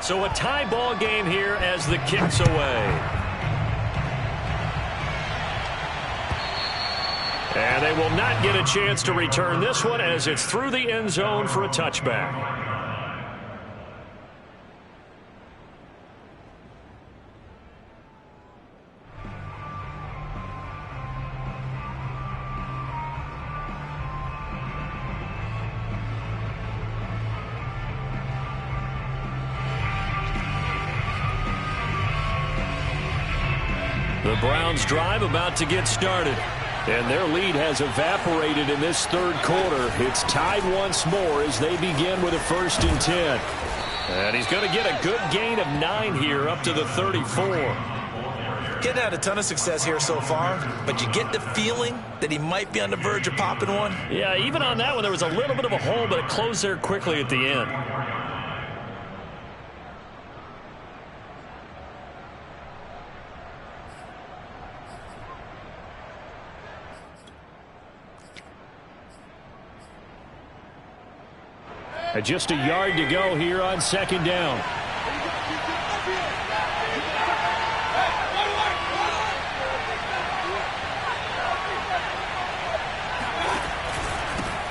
So a tie ball game here as the kick's away. And they will not get a chance to return this one as it's through the end zone for a touchback. The Browns drive about to get started. And their lead has evaporated in this third quarter. It's tied once more as they begin with a 1st and 10. And he's going to get a good gain of 9 here up to the 34. Getting had a ton of success here so far, but you get the feeling that he might be on the verge of popping one. Yeah, even on that one, there was a little bit of a hole, but it closed there quickly at the end. And just a yard to go here on 2nd down.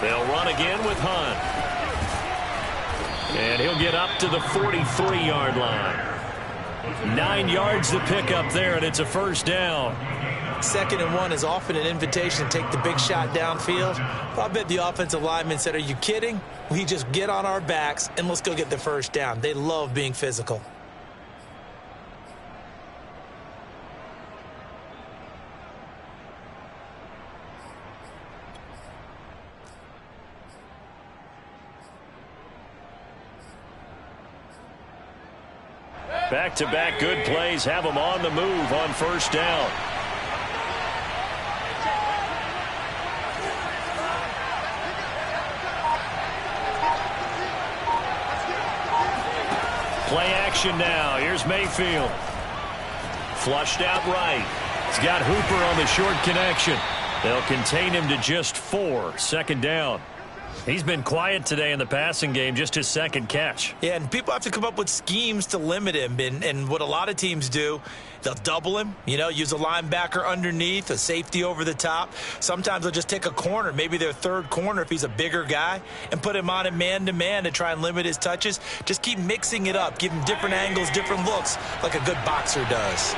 They'll run again with Hunt. And he'll get up to the 43-yard line. 9 yards to pick up there, and it's a 1st down. 2nd and 1 is often an invitation to take the big shot downfield. I bet the offensive lineman said, are you kidding? We just get on our backs and let's go get the 1st down. They love being physical. Back-to-back good plays have them on the move on 1st down. Play action now. Here's Mayfield. Flushed out right. He's got Hooper on the short connection. They'll contain him to just 4. 2nd down. He's been quiet today in the passing game, just his 2nd catch. Yeah, and people have to come up with schemes to limit him. And what a lot of teams do, they'll double him, use a linebacker underneath, a safety over the top. Sometimes they'll just take a corner, maybe their 3rd corner if he's a bigger guy, and put him on a man-to-man to try and limit his touches. Just keep mixing it up, give him different angles, different looks, like a good boxer does.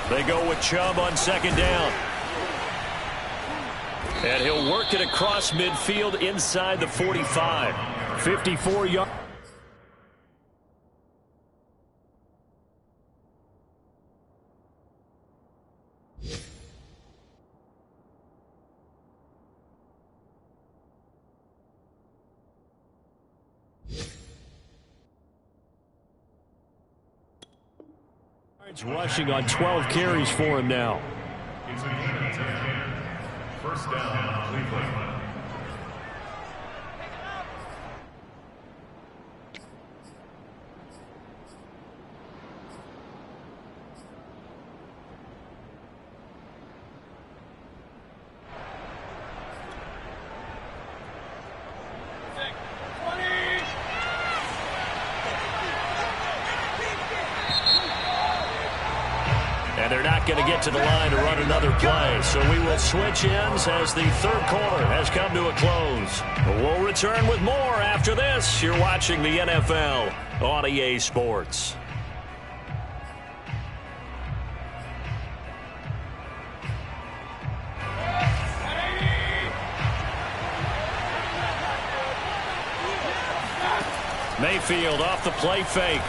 They go with Chubb on 2nd down. And he'll work it across midfield inside the 45. 54 yards. Rushing on 12 carries for him now. 1st down, Cleveland. And they're not going to get to the line to run another play. So we will switch ends as the 3rd quarter has come to a close. We'll return with more after this. You're watching the NFL on EA Sports. Mayfield off the play fake.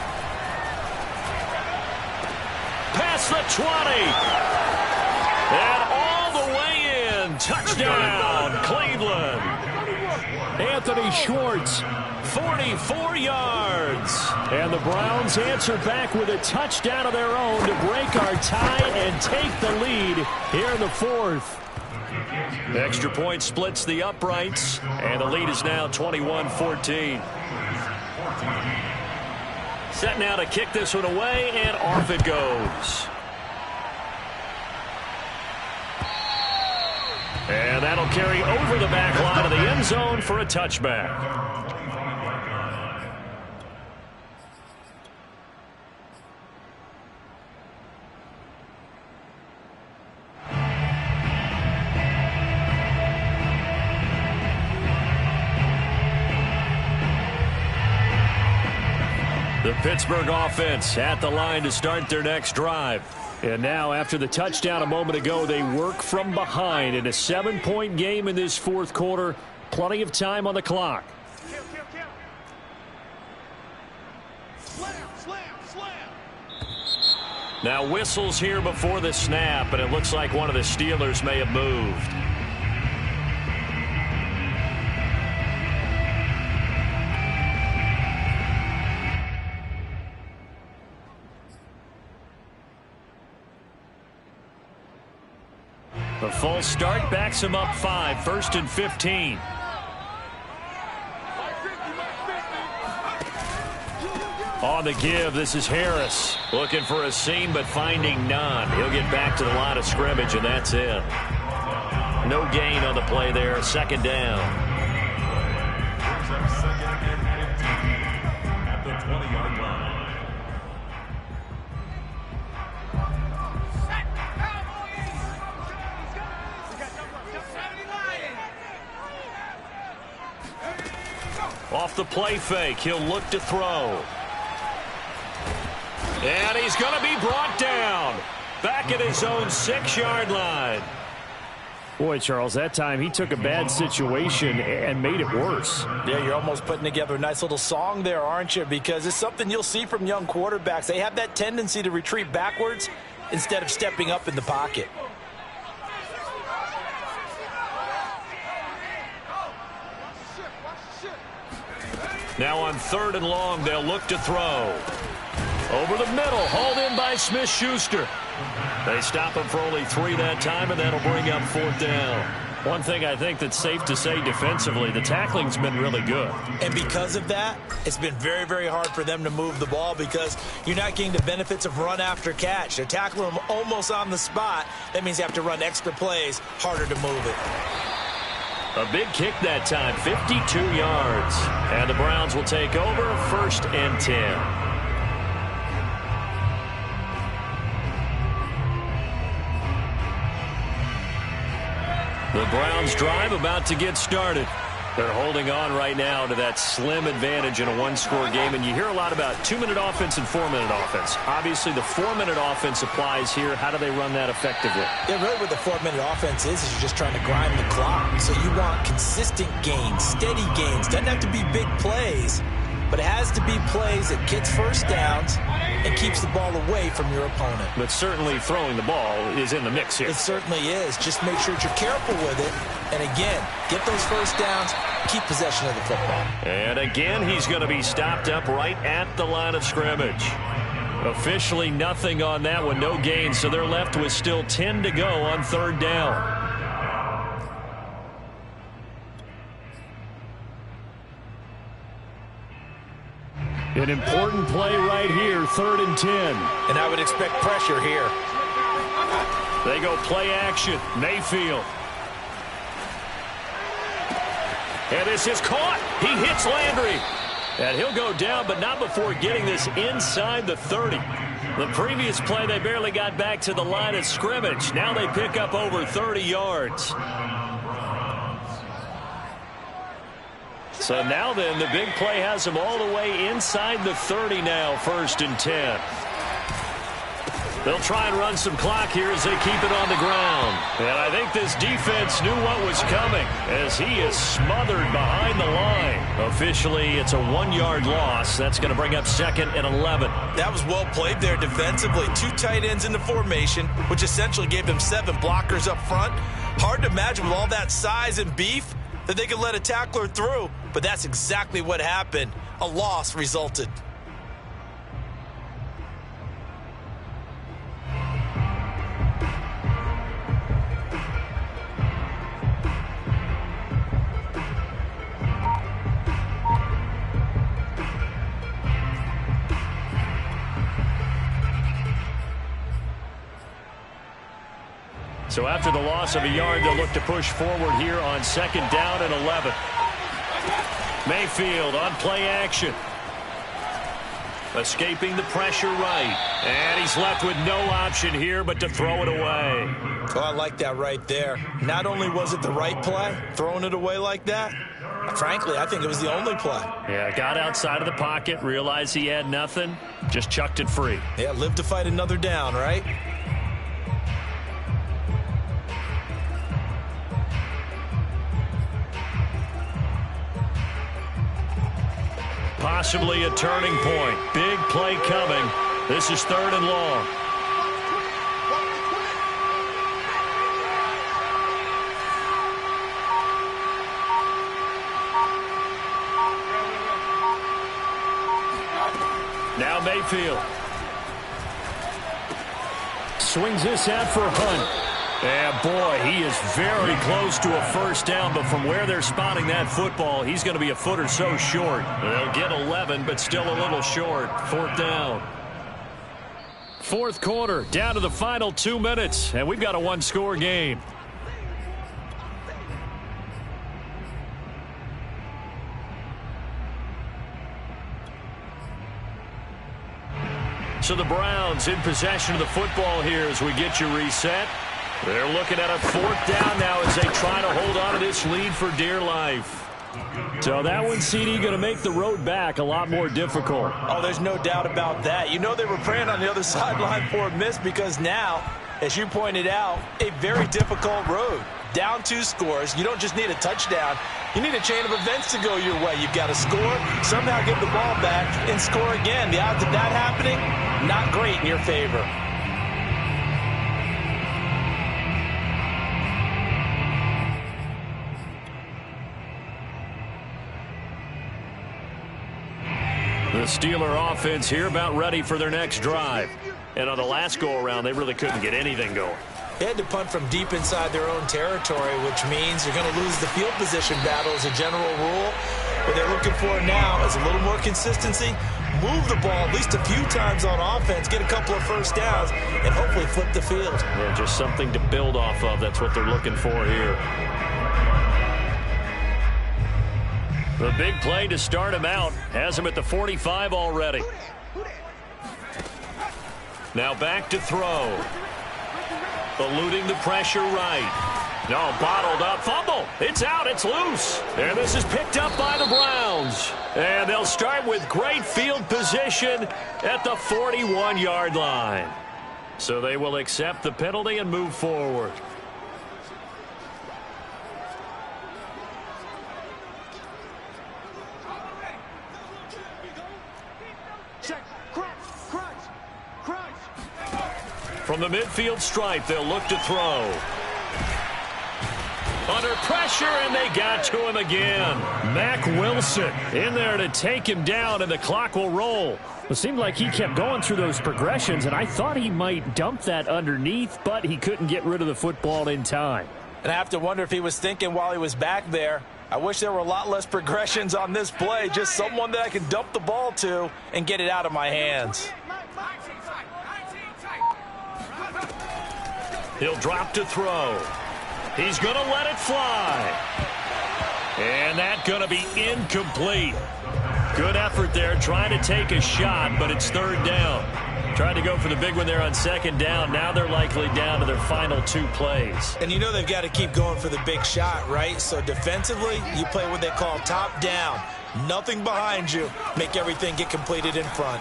Past the 20. And all the way in. Touchdown, Cleveland. Anthony Schwartz, 44 yards. And the Browns answer back with a touchdown of their own to break our tie and take the lead here in the 4th. The extra point splits the uprights, and the lead is now 21-14. Set now to kick this one away, and off it goes. And that'll carry over the back line of the end zone for a touchback. The Pittsburgh offense at the line to start their next drive. And now, after the touchdown a moment ago, they work from behind in a 7-point game in this fourth quarter. Plenty of time on the clock. Now whistles here before the snap, and it looks like one of the Steelers may have moved. The false start backs him up 5, 1st and 15. On the give, this is Harris. Looking for a seam, but finding none. He'll get back to the line of scrimmage, and that's it. No gain on the play there, 2nd down. At the 20-yard line. Off the play fake, he'll look to throw. And he's going to be brought down. Back at his own 6-yard line. Boy, Charles, that time he took a bad situation and made it worse. Yeah, you're almost putting together a nice little song there, aren't you? Because it's something you'll see from young quarterbacks. They have that tendency to retreat backwards instead of stepping up in the pocket. Now on 3rd and long, they'll look to throw. Over the middle, hauled in by Smith-Schuster. They stop him for only 3 that time, and that'll bring up 4th down. One thing I think that's safe to say defensively, the tackling's been really good. And because of that, it's been very, very hard for them to move the ball because you're not getting the benefits of run after catch. They're tackling them almost on the spot. That means you have to run extra plays, harder to move it. A big kick that time, 52 yards. And the Browns will take over, 1st and 10. The Browns drive about to get started. They're holding on right now to that slim advantage in a one-score game. And you hear a lot about 2-minute offense and 4-minute offense. Obviously, the 4-minute offense applies here. How do they run that effectively? Yeah, really what the 4-minute offense is you're just trying to grind the clock. So you want consistent gains, steady gains. Doesn't have to be big plays, but it has to be plays that gets first downs and keeps the ball away from your opponent. But certainly throwing the ball is in the mix here. It certainly is. Just make sure that you're careful with it. And again, get those first downs, keep possession of the football. And again, he's going to be stopped up right at the line of scrimmage. Officially nothing on that one, no gain, so they're left with still 10 to go on 3rd down. An important play right here, 3rd and 10. And I would expect pressure here. They go play action, Mayfield. And this is caught. He hits Landry. And he'll go down, but not before getting this inside the 30. The previous play, they barely got back to the line of scrimmage. Now they pick up over 30 yards. So now then, the big play has them all the way inside the 30 now, 1st and 10. They'll try and run some clock here as they keep it on the ground. And I think this defense knew what was coming as he is smothered behind the line. Officially, it's a 1-yard loss. That's going to bring up 2nd and 11. That was well played there defensively. 2 tight ends in the formation, which essentially gave them 7 blockers up front. Hard to imagine with all that size and beef that they could let a tackler through, but that's exactly what happened. A loss resulted. So after the loss of a yard, they'll look to push forward here on 2nd down and 11. Mayfield on play action. Escaping the pressure right. And he's left with no option here but to throw it away. Oh, I like that right there. Not only was it the right play, throwing it away like that, frankly, I think it was the only play. Yeah, got outside of the pocket, realized he had nothing, just chucked it free. Yeah, live to fight another down, right? Possibly a turning point. Big play coming. This is 3rd and long. Now Mayfield. Swings this out for Hunt. And boy, he is very close to a first down, but from where they're spotting that football, he's going to be a foot or so short. They'll get 11, but still a little short. 4th down. 4th quarter, down to the final 2 minutes, and we've got a one-score game. So the Browns in possession of the football here as we get you reset. They're looking at a 4th down now as they try to hold on to this lead for dear life. So that one, CD, going to make the road back a lot more difficult. Oh, there's no doubt about that. You know they were praying on the other sideline for a miss because now, as you pointed out, a very difficult road. Down 2 scores. You don't just need a touchdown. You need a chain of events to go your way. You've got to score, somehow get the ball back, and score again. The odds of that happening, not great in your favor. The Steeler offense here about ready for their next drive. And on the last go-around, they really couldn't get anything going. They had to punt from deep inside their own territory, which means you're going to lose the field position battle as a general rule. What they're looking for now is a little more consistency, move the ball at least a few times on offense, get a couple of first downs, and hopefully flip the field. Yeah, just something to build off of. That's what they're looking for here. The big play to start him out has him at the 45 already. Now back to throw. Eluding the pressure right. No, bottled up. Fumble. It's out. It's loose. And this is picked up by the Browns. And they'll start with great field position at the 41-yard line. So they will accept the penalty and move forward. From the midfield stripe, they'll look to throw. Under pressure, and they got to him again. Mack Wilson in there to take him down, and the clock will roll. It seemed like he kept going through those progressions, and I thought he might dump that underneath, but he couldn't get rid of the football in time. And I have to wonder if he was thinking while he was back there, I wish there were a lot less progressions on this play, just someone that I can dump the ball to and get it out of my hands. He'll drop to throw. He's going to let it fly. And that's going to be incomplete. Good effort there trying to take a shot, but it's 3rd down. Tried to go for the big one there on 2nd down. Now they're likely down to their final 2 plays. And you know they've got to keep going for the big shot, right? So defensively, you play what they call top down. Nothing behind you. Make everything get completed in front.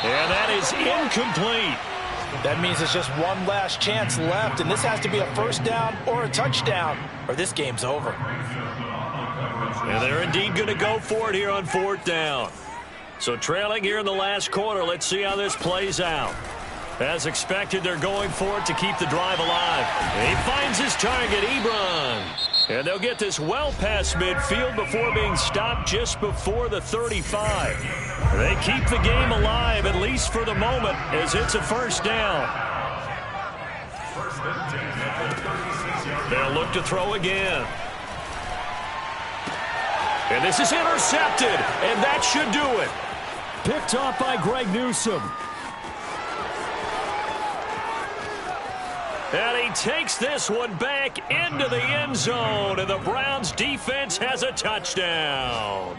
And that is incomplete. That means it's just one last chance left, and this has to be a first down or a touchdown, or this game's over. And they're indeed going to go for it here on 4th down. So trailing here in the last quarter, let's see how this plays out. As expected, they're going for it to keep the drive alive. He finds his target, Ebron. And they'll get this well past midfield before being stopped just before the 35. They keep the game alive, at least for the moment, as it's a first down. They'll look to throw again. And this is intercepted, and that should do it. Picked off by Greg Newsome. And he takes this one back into the end zone, and the Browns defense has a touchdown.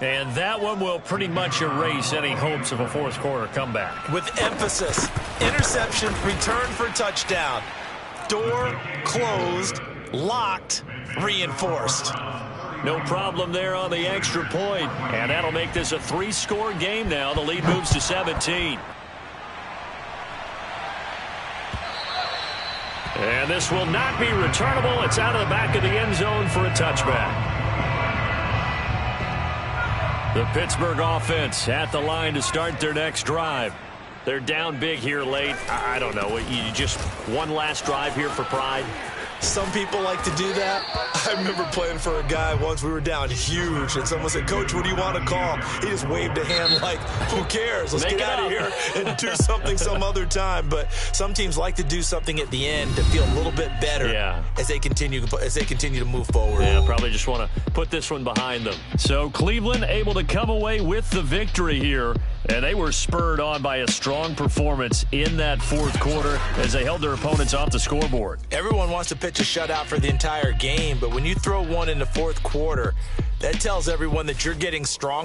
And that one will pretty much erase any hopes of a fourth quarter comeback. With emphasis, interception, return for touchdown. Door closed, locked, reinforced. No problem there on the extra point. And that'll make this a 3-score game now. The lead moves to 17. And this will not be returnable. It's out of the back of the end zone for a touchback. The Pittsburgh offense at the line to start their next drive. They're down big here late. I don't know. You just one last drive here for pride? Some people like to do that. I remember playing for a guy once. We were down huge, and someone said, "Coach, what do you want to call?" He just waved a hand like, who cares? Let's get out of here and do something some other time. But some teams like to do something at the end to feel a little bit better as they continue to move forward. Yeah, probably just want to put this one behind them. So Cleveland able to come away with the victory here, and they were spurred on by a strong performance in that fourth quarter as they held their opponents off the scoreboard. Everyone wants to pitch a shutout for the entire game, but when you throw one in the fourth quarter, that tells everyone that you're getting strong.